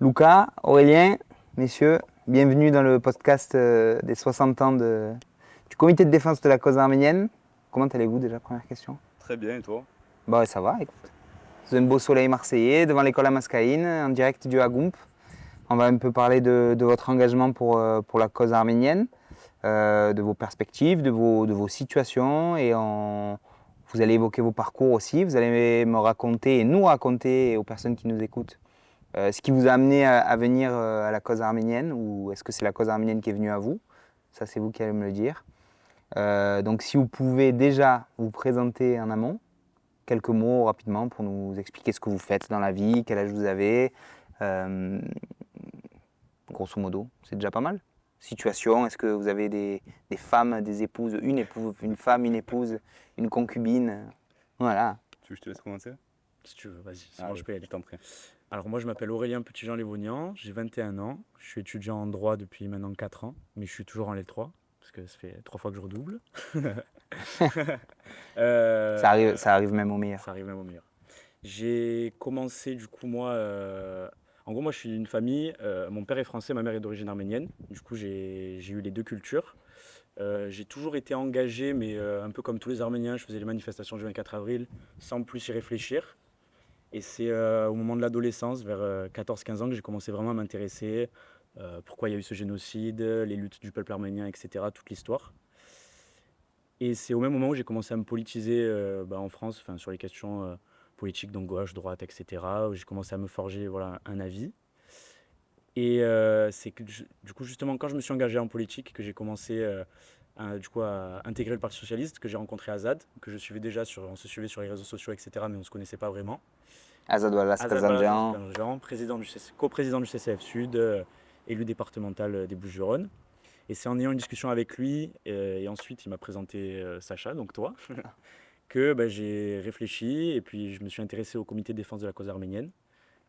Lucas, Aurélien, messieurs, bienvenue dans le podcast des 60 ans du comité de défense de la cause arménienne. Comment allez-vous déjà, première question? Très bien, et toi? Bah ouais, ça va, écoute. Sous un beau soleil marseillais, devant l'école Amaskaïn, en direct du Hagoump. On va un peu parler de votre engagement pour la cause arménienne, de vos perspectives, de vos situations, et vous allez évoquer vos parcours aussi. Vous allez me raconter et nous raconter aux personnes qui nous écoutent ce qui vous a amené à venir à la cause arménienne, ou est-ce que c'est la cause arménienne qui est venue à vous? Ça, c'est vous qui allez me le dire. Donc si vous pouvez déjà vous présenter en amont, quelques mots rapidement pour nous expliquer ce que vous faites dans la vie, quel âge vous avez, euh, grosso modo, c'est déjà pas mal. Situation, est-ce que vous avez des femmes, des épouses, une femme, une épouse, une concubine? Voilà. Tu veux que je te laisse commencer? Si tu veux, vas-y, c'est bon, Allez, je peux y aller. je t'en prie. Alors moi je m'appelle Aurélien Petit-Jean-Lévognan, j'ai 21 ans, je suis étudiant en droit depuis maintenant 4 ans, mais je suis toujours en L3, parce que ça fait 3 fois que je redouble. Ça arrive même au meilleur. Ça arrive même au meilleur. J'ai commencé du coup moi, en gros moi je suis d'une famille, mon père est français, ma mère est d'origine arménienne, du coup j'ai eu les deux cultures. J'ai toujours été engagé, mais un peu comme tous les Arméniens, je faisais les manifestations du 24 avril sans plus y réfléchir. Et c'est au moment de l'adolescence, vers 14-15 ans, que j'ai commencé vraiment à m'intéresser. Pourquoi il y a eu ce génocide, les luttes du peuple arménien, etc., toute l'histoire. Et c'est au même moment où j'ai commencé à me politiser en France, sur les questions politiques, donc gauche, droite, etc., où j'ai commencé à me forger voilà, un avis. Et c'est que du coup, justement, quand je me suis engagé en politique, que j'ai commencé à intégrer le Parti Socialiste, que j'ai rencontré Azad, que je suivais déjà, on se suivait sur les réseaux sociaux, etc., mais on ne se connaissait pas vraiment. Azad Wallace Azad Kazanjian. Ballajean, coprésident du CCF Sud, élu départemental des Bouches-du-Rhône. Et c'est en ayant une discussion avec lui, et ensuite il m'a présenté Sacha, donc toi, que j'ai réfléchi, et puis je me suis intéressé au comité de défense de la cause arménienne.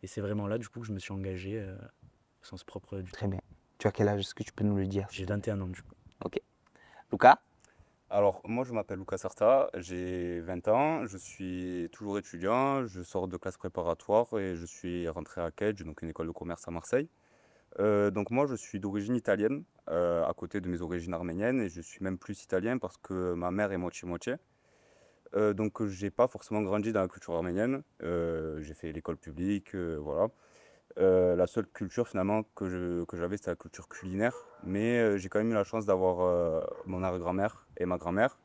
Et c'est vraiment là, du coup, que je me suis engagé au sens propre du Très terme. bien. Tu as quel âge? Est-ce que tu peux nous le dire? J'ai 21 ans, du coup. Ok. Lucas? Alors, moi, je m'appelle Lucas Sarta, j'ai 20 ans, je suis toujours étudiant, je sors de classe préparatoire et je suis rentré à Cage, donc une école de commerce à Marseille. Donc moi, je suis d'origine italienne, à côté de mes origines arméniennes, et je suis même plus italien parce que ma mère est moitié-moitié. Donc, j'ai pas forcément grandi dans la culture arménienne, j'ai fait l'école publique, voilà. La seule culture finalement que j'avais, c'était la culture culinaire. Mais j'ai quand même eu la chance d'avoir mon arrière-grand-mère et ma grand-mère.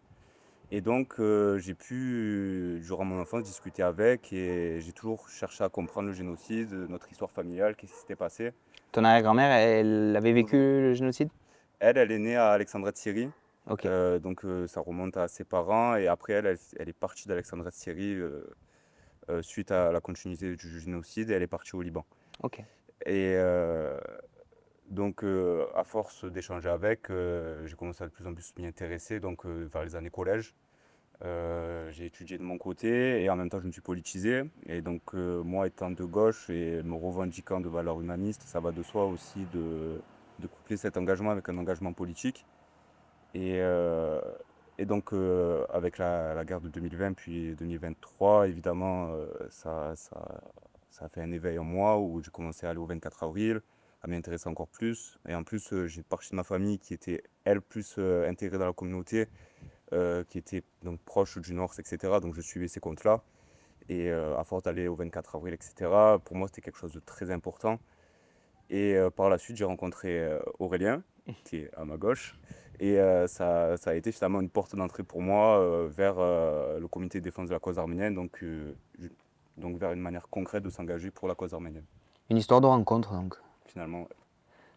Et donc j'ai pu, durant mon enfance, discuter avec et j'ai toujours cherché à comprendre le génocide, notre histoire familiale, qu'est-ce qui s'était passé. Ton arrière-grand-mère, elle avait vécu le génocide? Elle est née à Alexandrie de Syrie. Ok. Donc ça remonte à ses parents. Et après, elle est partie d'Alexandrie de Syrie suite à la continuité du génocide et elle est partie au Liban. Ok. Et donc, à force d'échanger avec, j'ai commencé à de plus en plus m'y intéresser, donc vers les années collège. J'ai étudié de mon côté et en même temps je me suis politisé. Et donc moi étant de gauche et me revendiquant de valeurs humanistes, ça va de soi aussi de coupler cet engagement avec un engagement politique. Et, euh, et donc avec la guerre de 2020 puis 2023, évidemment, ça a fait un éveil en moi où j'ai commencé à aller au 24 avril, à m'y intéresser encore plus. Et en plus, j'ai une partie de ma famille qui était, elle, plus intégrée dans la communauté, qui était donc proche du Nord, etc. Donc je suivais ces comptes-là. Et à force d'aller au 24 avril, etc., pour moi, c'était quelque chose de très important. Et par la suite, j'ai rencontré Aurélien, qui est à ma gauche. Et ça a été finalement une porte d'entrée pour moi vers le comité de défense de la cause arménienne, donc vers une manière concrète de s'engager pour la cause arménienne. Une histoire de rencontre, donc. Finalement,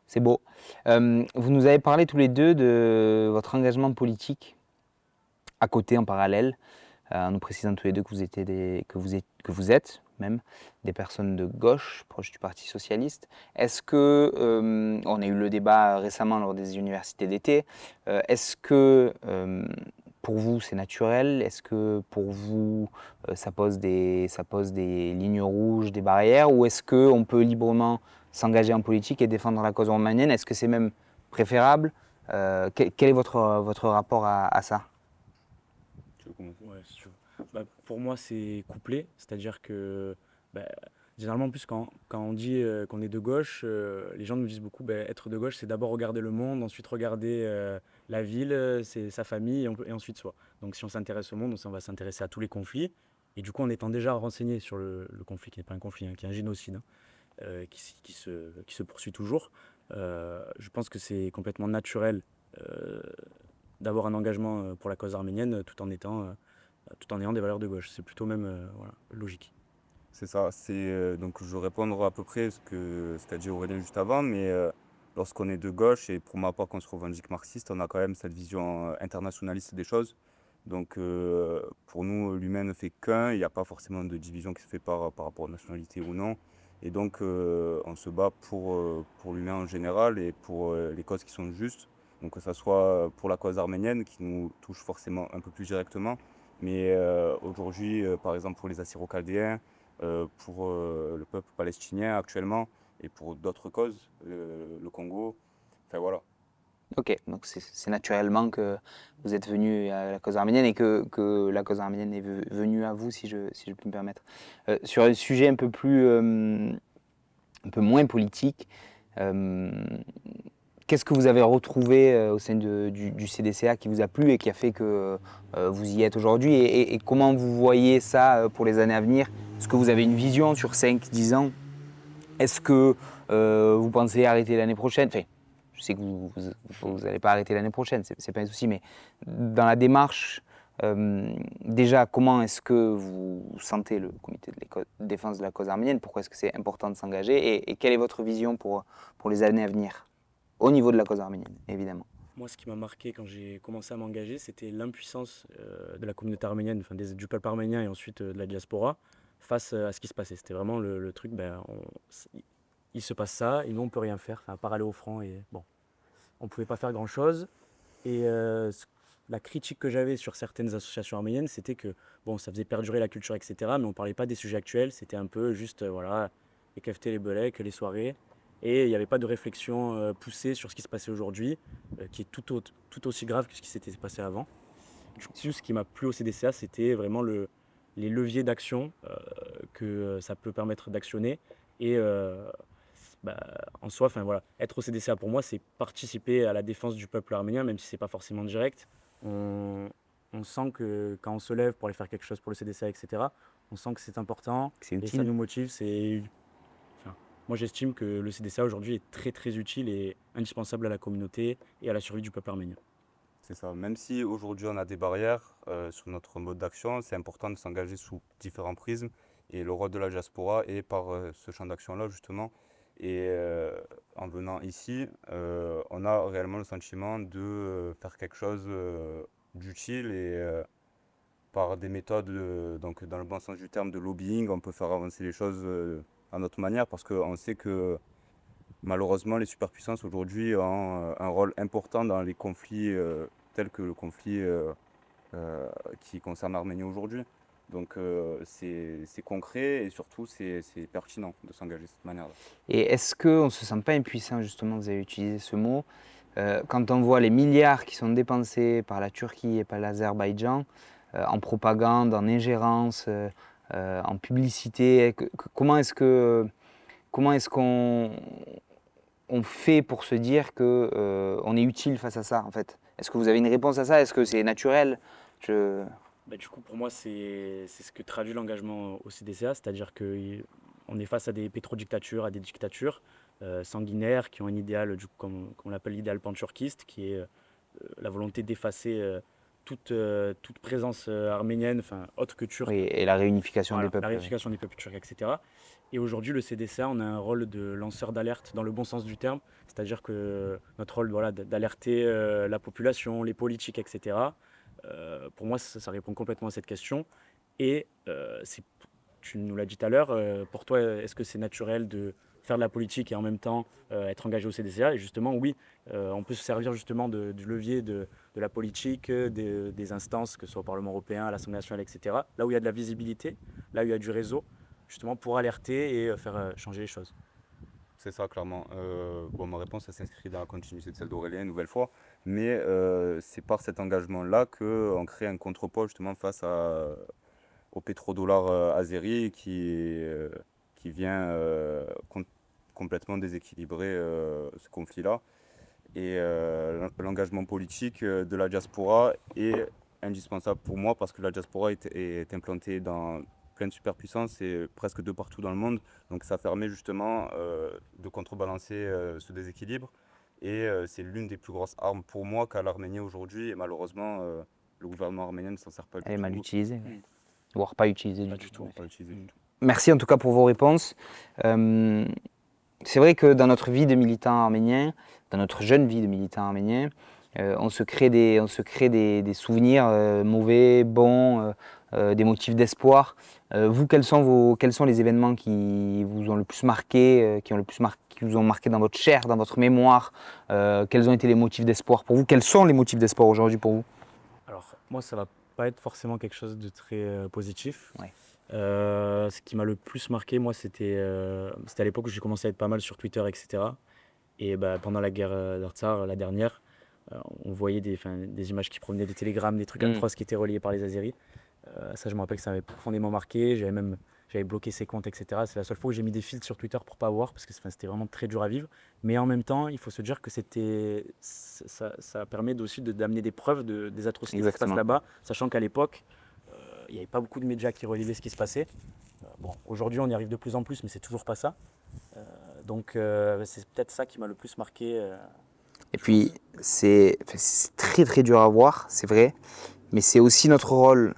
C'est beau. Vous nous avez parlé tous les deux de votre engagement politique à côté, en parallèle, en nous précisant tous les deux que vous êtes même des personnes de gauche, proches du Parti Socialiste. Est-ce que, on a eu le débat récemment lors des universités d'été, est-ce que pour vous c'est naturel? Est-ce que pour vous ça pose des lignes rouges, des barrières? Ou est-ce qu'on peut librement s'engager en politique et défendre la cause arménienne? Est-ce que c'est même préférable? Quel est votre rapport à ça? tu veux commencer? Ouais, si tu veux. Pour moi, c'est couplé, c'est-à-dire que bah, Généralement, en plus, quand on dit qu'on est de gauche, les gens nous disent beaucoup, ben, être de gauche, c'est d'abord regarder le monde, ensuite regarder la ville, c'est sa famille, et ensuite soi. Donc si on s'intéresse au monde, on va s'intéresser à tous les conflits. Et du coup, en étant déjà renseigné sur le conflit, qui n'est pas un conflit, hein, qui est un génocide, hein, qui se poursuit toujours, je pense que c'est complètement naturel euh, d'avoir un engagement pour la cause arménienne tout en ayant des valeurs de gauche. C'est plutôt même voilà, logique. C'est ça. Donc je vais répondre à peu près ce qu'a dit Aurélien juste avant, mais lorsqu'on est de gauche et pour ma part qu'on se revendique marxiste, on a quand même cette vision internationaliste des choses. Donc pour nous, l'humain ne fait qu'un, il n'y a pas forcément de division qui se fait par rapport aux nationalités ou non. Et donc on se bat pour l'humain en général et pour les causes qui sont justes. Donc que ce soit pour la cause arménienne qui nous touche forcément un peu plus directement, mais aujourd'hui, par exemple pour les Assyro-Chaldéens, pour le peuple palestinien actuellement et pour d'autres causes, le Congo, enfin voilà. Ok, donc c'est naturellement que vous êtes venu à la cause arménienne et que la cause arménienne est venue à vous, si je peux me permettre. Sur un sujet un peu moins politique, euh, qu'est-ce que vous avez retrouvé au sein du CDCA qui vous a plu et qui a fait que vous y êtes aujourd'hui et comment vous voyez ça pour les années à venir? Est-ce que vous avez une vision sur 5-10 ans? Est-ce que vous pensez arrêter l'année prochaine? Enfin, je sais que vous n'allez pas arrêter l'année prochaine, c'est pas un souci, mais dans la démarche, déjà, comment est-ce que vous sentez le comité de défense de la cause arménienne? Pourquoi est-ce que c'est important de s'engager et quelle est votre vision pour les années à venir? Au niveau de la cause arménienne, évidemment. Moi, ce qui m'a marqué quand j'ai commencé à m'engager, c'était l'impuissance de la communauté arménienne, enfin du peuple arménien et ensuite de la diaspora face à ce qui se passait. C'était vraiment le truc, ben, il se passe ça et nous, on peut rien faire, à part aller au front. Et bon, on pouvait pas faire grand-chose. Et la critique que j'avais sur certaines associations arméniennes, c'était que bon, ça faisait perdurer la culture, etc. Mais on parlait pas des sujets actuels. C'était un peu juste, voilà, les cafetés, les belecks, les soirées. Et il n'y avait pas de réflexion poussée sur ce qui se passait aujourd'hui, qui est tout aussi grave que ce qui s'était passé avant. Du coup, ce qui m'a plu au CDCA, c'était vraiment les leviers d'action que ça peut permettre d'actionner. Et bah, en soi, enfin voilà, être au CDCA pour moi, c'est participer à la défense du peuple arménien, même si c'est pas forcément direct. On, on sent que quand on se lève pour aller faire quelque chose pour le CDCA, etc., on sent que c'est important C'est et ça utile. nous motive. Enfin, moi, j'estime que le CDCA aujourd'hui est très très utile et indispensable à la communauté et à la survie du peuple arménien. C'est ça. Même si aujourd'hui on a des barrières sur notre mode d'action, c'est important de s'engager sous différents prismes. Et le rôle de la diaspora est par ce champ d'action-là, justement. Et en venant ici, on a réellement le sentiment de faire quelque chose d'utile et par des méthodes, donc dans le bon sens du terme, de lobbying, on peut faire avancer les choses à notre manière parce qu'on sait que malheureusement, les superpuissances aujourd'hui ont un rôle important dans les conflits tels que le conflit qui concerne l'Arménie aujourd'hui. Donc c'est concret et surtout c'est pertinent de s'engager de cette manière-là. Et est-ce qu'on ne se sent pas impuissant, justement, vous avez utilisé ce mot, quand on voit les milliards qui sont dépensés par la Turquie et par l'Azerbaïdjan en propagande, en ingérence, en publicité, comment est-ce qu'on fait pour se dire que on est utile face à ça, en fait? Est-ce que vous avez une réponse à ça? Est-ce que c'est naturel? Je... Bah, du coup, pour moi, c'est ce que traduit l'engagement au CDCA, c'est-à-dire qu'on est face à des pétrodictatures, à des dictatures sanguinaires qui ont un idéal, comme on l'appelle l'idéal panturquiste, qui est la volonté d'effacer toute présence arménienne, enfin autre que turque, Oui, et la réunification des voilà, la peuples. Oui. réunification des peuples turcs, etc. Et aujourd'hui, le CDCA, on a un rôle de lanceur d'alerte dans le bon sens du terme, c'est-à-dire que notre rôle, voilà, d'alerter la population, les politiques, etc. Pour moi, ça répond complètement à cette question. Et tu nous l'as dit tout à l'heure, pour toi, est-ce que c'est naturel de faire de la politique et en même temps être engagé au CDCA? Et justement, oui, on peut se servir justement du levier de la politique, des instances, que ce soit au Parlement européen, à l'Assemblée nationale, etc. Là où il y a de la visibilité, là où il y a du réseau, justement pour alerter et faire changer les choses. C'est ça, clairement. Bon, ma réponse, elle s'inscrit dans la continuité de celle d'Aurélien, une nouvelle fois. Mais c'est par cet engagement-là qu'on crée un contre-poids justement face aux pétrodollars azéris qui vient complètement déséquilibrer ce conflit-là. Et l'engagement politique de la diaspora est indispensable pour moi parce que la diaspora est implantée dans plein de superpuissances et presque de partout dans le monde. Donc ça permet justement de contrebalancer ce déséquilibre. Et c'est l'une des plus grosses armes pour moi qu'a l'Arménie aujourd'hui. Et malheureusement, le gouvernement arménien ne s'en sert pas du Elle est tout. mal utilisée, voire pas utilisée Pas du du tout. tout. Pas utilisé du tout. Merci en tout cas pour vos réponses. C'est vrai que dans notre vie de militant arménien, dans notre jeune vie de militant arménien, on se crée des souvenirs mauvais, bons, des motifs d'espoir. Vous, quels sont les événements qui vous ont le plus marqué, qui vous ont marqué dans votre chair, dans votre mémoire? Quels ont été les motifs d'espoir pour vous? Quels sont les motifs d'espoir aujourd'hui pour vous? Alors, moi, ça va pas être forcément quelque chose de très positif. Ouais. Ce qui m'a le plus marqué, moi, c'était à l'époque où j'ai commencé à être pas mal sur Twitter, etc. Et bah, pendant la guerre d'Artsar, la dernière, on voyait des images qui provenaient des télégrammes, des trucs atroces qui étaient relayés par les Azéris. Ça, je me rappelle que ça m'avait profondément marqué. J'avais bloqué ses comptes, etc. C'est la seule fois où j'ai mis des filtres sur Twitter pour pas voir, parce que c'était vraiment très dur à vivre. Mais en même temps, il faut se dire que ça permet aussi d'amener des preuves des atrocités qui se Exactement. passent là-bas, sachant qu'à l'époque, il n'y avait pas beaucoup de médias qui relayaient ce qui se passait. Bon, aujourd'hui, on y arrive de plus en plus, mais c'est toujours pas ça. Donc, c'est peut-être ça qui m'a le plus marqué. Et puis, c'est très très dur à voir, c'est vrai, mais c'est aussi notre rôle,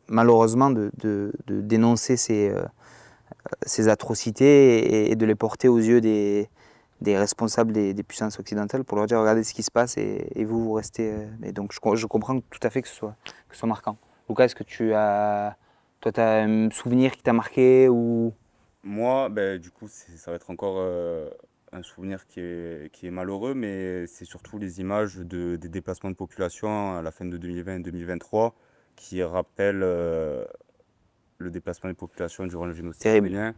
malheureusement, de dénoncer ces atrocités et de les porter aux yeux des responsables des puissances occidentales pour leur dire regardez ce qui se passe et vous restez. Et donc je comprends tout à fait que ce soit marquant. Lucas, est-ce que tu as un souvenir qui t'a marqué ou... Moi, du coup, ça va être encore un souvenir qui est malheureux, mais c'est surtout les images des déplacements de population à la fin de 2020 et 2023 qui rappellent le déplacement des populations durant le génocide Terrible. arménien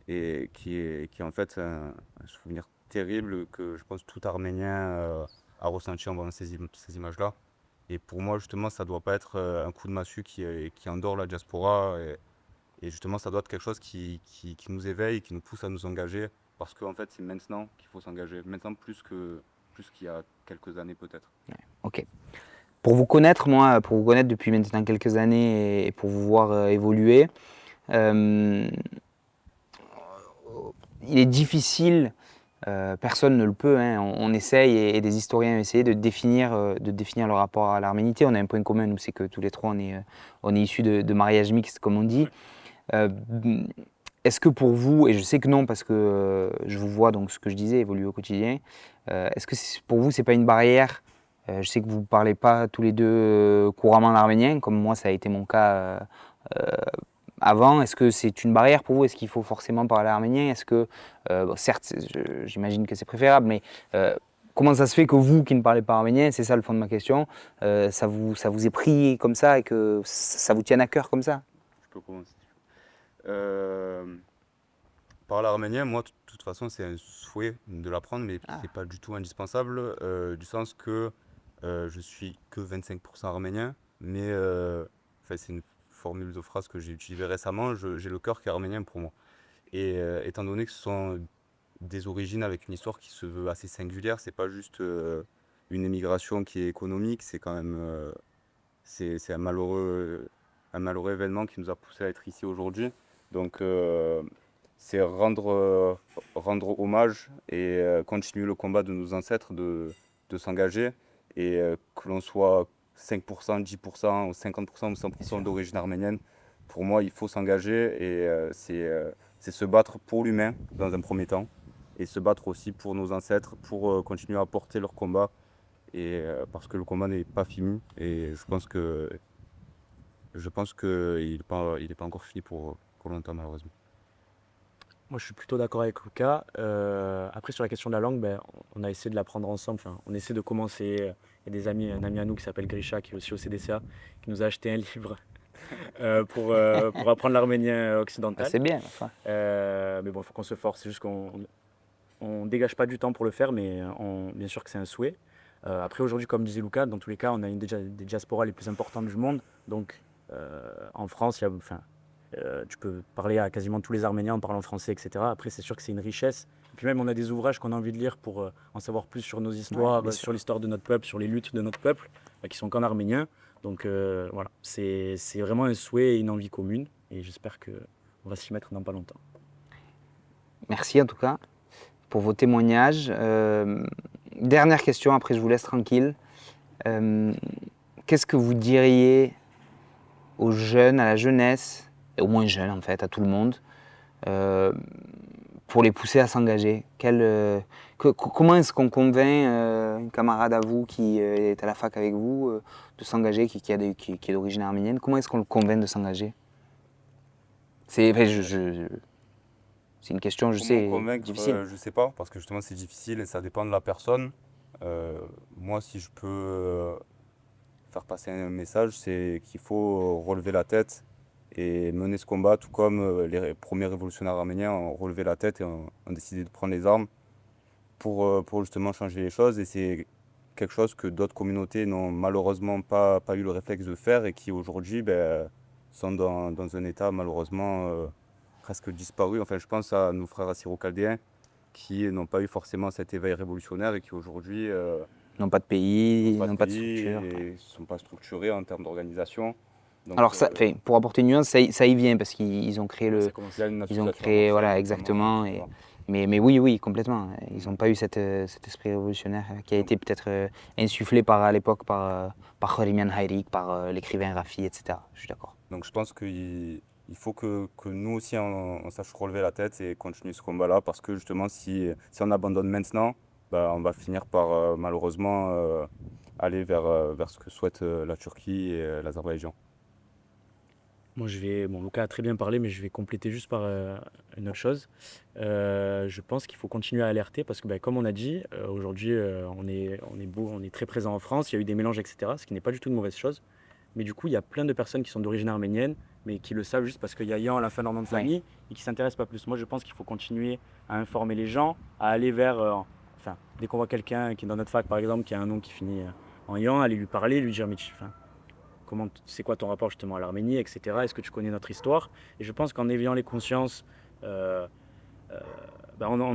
et qui est en fait un souvenir terrible que je pense tout Arménien a ressenti en voyant ces images-là. Et pour moi, justement, ça ne doit pas être un coup de massue qui endort la diaspora. Et justement, ça doit être quelque chose qui nous éveille, qui nous pousse à nous engager. Parce qu'en fait, c'est maintenant qu'il faut s'engager. Maintenant plus qu'il y a quelques années peut-être. Ok. Pour vous connaître, moi, depuis maintenant quelques années et pour vous voir évoluer, il est difficile, personne ne le peut, hein, on essaye et des historiens ont essayé de définir le rapport à l'arménité. On a un point commun, nous, c'est que tous les trois, on est issus de mariages mixtes, comme on dit. Est-ce que pour vous, et je sais que non parce que je vous vois, donc ce que je disais, évoluer au quotidien, est-ce que pour vous, c'est pas une barrière? Je sais que vous ne parlez pas tous les deux couramment l'arménien, comme moi ça a été mon cas avant. Est-ce que c'est une barrière pour vous? Est-ce qu'il faut forcément parler arménien? Est-ce que, bon, certes, j'imagine que c'est préférable, mais comment ça se fait que vous qui ne parlez pas arménien, c'est ça le fond de ma question, ça vous est pris comme ça et que ça vous tienne à cœur comme ça? Je peux commencer. Parler arménien, moi, de toute façon, c'est un souhait de l'apprendre, mais c'est pas du tout indispensable, du sens que je suis que 25% arménien, mais c'est une formule de phrase que j'ai utilisée récemment, j'ai le cœur qui est arménien pour moi. Et étant donné que ce sont des origines avec une histoire qui se veut assez singulière, c'est pas juste une émigration qui est économique, c'est quand même c'est un malheureux événement qui nous a poussé à être ici aujourd'hui. Donc c'est rendre hommage et continuer le combat de nos ancêtres de s'engager et que l'on soit 5%, 10% ou 50% ou 100% d'origine arménienne. Pour moi, il faut s'engager et c'est se battre pour l'humain dans un premier temps et se battre aussi pour nos ancêtres, pour continuer à porter leur combat et parce que le combat n'est pas fini et je pense qu'il n'est pas encore fini pour longtemps malheureusement. Moi, je suis plutôt d'accord avec Lucas. Après, sur la question de la langue, on a essayé de l'apprendre ensemble. Enfin, on essaie de commencer. Il y a un ami à nous qui s'appelle Grisha, qui est aussi au CDCA, qui nous a acheté un livre pour apprendre l'arménien occidental. C'est bien, enfin. Mais bon, il faut qu'on se force. C'est juste qu'on ne dégage pas du temps pour le faire, mais bien sûr que c'est un souhait. Après, aujourd'hui, comme disait Lucas, dans tous les cas, on a une des diasporas les plus importantes du monde. Donc, en France, Tu peux parler à quasiment tous les Arméniens en parlant français, etc. Après, c'est sûr que c'est une richesse. Et puis même, on a des ouvrages qu'on a envie de lire pour en savoir plus sur nos histoires, bien sûr. sur l'histoire de notre peuple, sur les luttes de notre peuple, qui sont qu'en arménien. Donc voilà, c'est vraiment un souhait et une envie commune. Et j'espère qu'on va s'y mettre dans pas longtemps. Merci en tout cas pour vos témoignages. Dernière question, après je vous laisse tranquille. Qu'est-ce que vous diriez aux jeunes, à la jeunesse, et aux moins jeunes en fait, à tout le monde, pour les pousser à s'engager? Comment est-ce qu'on convainc un camarade à vous qui est à la fac avec vous de s'engager, qui est d'origine arménienne? Comment est-ce qu'on le convainc de s'engager? C'est une question, je Comment sais, convaincre, difficile. je sais pas, parce que justement c'est difficile et ça dépend de la personne. Moi, si je peux faire passer un message, c'est qu'il faut relever la tête et mener ce combat, tout comme les premiers révolutionnaires arméniens ont relevé la tête et ont décidé de prendre les armes pour justement changer les choses. Et c'est quelque chose que d'autres communautés n'ont malheureusement pas eu le réflexe de faire et qui aujourd'hui sont dans un état malheureusement presque disparu. Enfin, je pense à nos frères assyro-chaldéens qui n'ont pas eu forcément cet éveil révolutionnaire et qui aujourd'hui N'ont pas de pays, n'ont n'ont pas pas de de pays structure. et ne sont pas structurés en termes d'organisation. Donc, Alors, pour apporter une nuance, ça y vient parce qu'ils ont créé Ça commence. il y a une ils ont association à créé, Marseille, voilà, notamment, exactement. etc. Mais oui, complètement. Ils n'ont pas eu cet esprit révolutionnaire qui a été peut-être insufflé à l'époque par Kholimian Hayrik, par l'écrivain Rafi, etc. Je suis d'accord. Donc je pense qu'il faut que nous aussi on sache relever la tête et continuer ce combat-là parce que justement si on abandonne maintenant, on va finir par malheureusement aller vers ce que souhaite la Turquie et l'Azerbaïdjan. Moi, Lucas a très bien parlé, mais je vais compléter juste par une autre chose. Je pense qu'il faut continuer à alerter parce que, comme on a dit, aujourd'hui, on est très présent en France. Il y a eu des mélanges, etc., ce qui n'est pas du tout une mauvaise chose. Mais du coup, il y a plein de personnes qui sont d'origine arménienne, mais qui le savent juste parce qu'il y a Yan à la fin de leur nom de famille et qui ne s'intéressent pas plus. Moi, je pense qu'il faut continuer à informer les gens, à aller vers. Dès qu'on voit quelqu'un qui est dans notre fac, par exemple, qui a un nom qui finit en Yan, aller lui parler, lui dire, mais c'est quoi ton rapport justement à l'Arménie, etc. Est-ce que tu connais notre histoire? Et je pense qu'en éveillant les consciences, en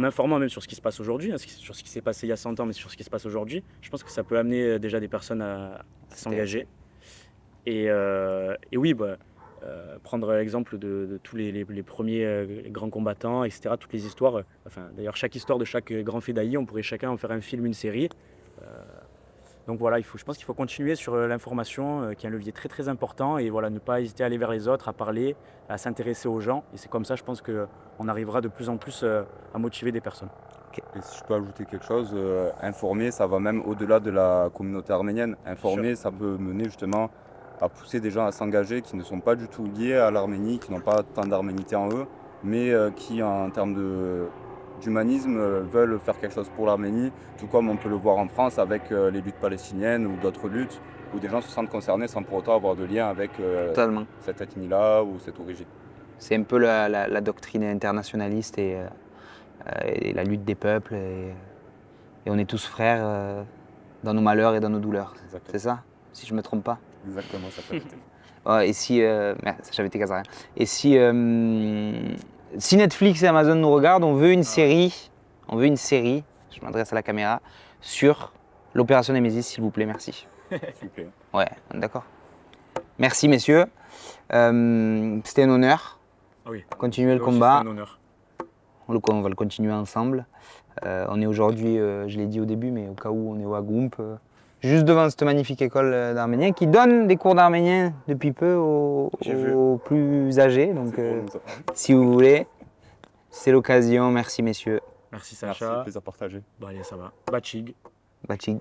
informant même sur ce qui se passe aujourd'hui, sur ce qui s'est passé il y a 100 ans, mais sur ce qui se passe aujourd'hui, je pense que ça peut amener déjà des personnes à s'engager. Et oui, prendre l'exemple de tous les premiers grands combattants, etc., toutes les histoires. D'ailleurs, chaque histoire de chaque grand fédaï, on pourrait chacun en faire un film, une série. Donc voilà, je pense qu'il faut continuer sur l'information, qui est un levier très très important, et voilà, ne pas hésiter à aller vers les autres, à parler, à s'intéresser aux gens. Et c'est comme ça, je pense qu'on arrivera de plus en plus à motiver des personnes. Et si je peux ajouter quelque chose, informer, ça va même au-delà de la communauté arménienne. Informer, ça peut mener justement à pousser des gens à s'engager qui ne sont pas du tout liés à l'Arménie, qui n'ont pas tant d'arménité en eux, mais qui en termes d'humanisme veulent faire quelque chose pour l'Arménie, tout comme on peut le voir en France avec les luttes palestiniennes ou d'autres luttes, où des gens se sentent concernés sans pour autant avoir de lien avec Totalement. cette ethnie-là ou cette origine. C'est un peu la doctrine internationaliste et la lutte des peuples. Et on est tous frères dans nos malheurs et dans nos douleurs. Exactement. C'est ça? Si je ne me trompe pas. Exactement, ça peut être. Ouais, et si... merde, j'avais été Kazarien. Et si Netflix et Amazon nous regardent, on veut une série, je m'adresse à la caméra, sur l'opération Nemesis, s'il vous plaît, merci. Super. Ouais, on est d'accord. Merci, messieurs. C'était un honneur. Ah oui. Continuer le Là aussi, combat. c'est un honneur. On va le continuer ensemble. On est aujourd'hui, je l'ai dit au début, mais au cas où, on est au Agump, juste devant cette magnifique école d'arménien qui donne des cours d'arménien depuis peu aux plus âgés. Donc, si vous voulez, c'est l'occasion. Merci, messieurs. Merci Merci, Sacha. plaisir partagé. Allez, ça va. Bachig. Bachig.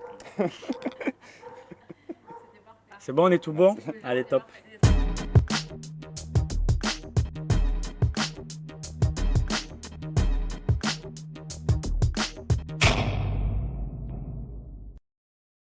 C'est bon, on est tout bon? Allez, top.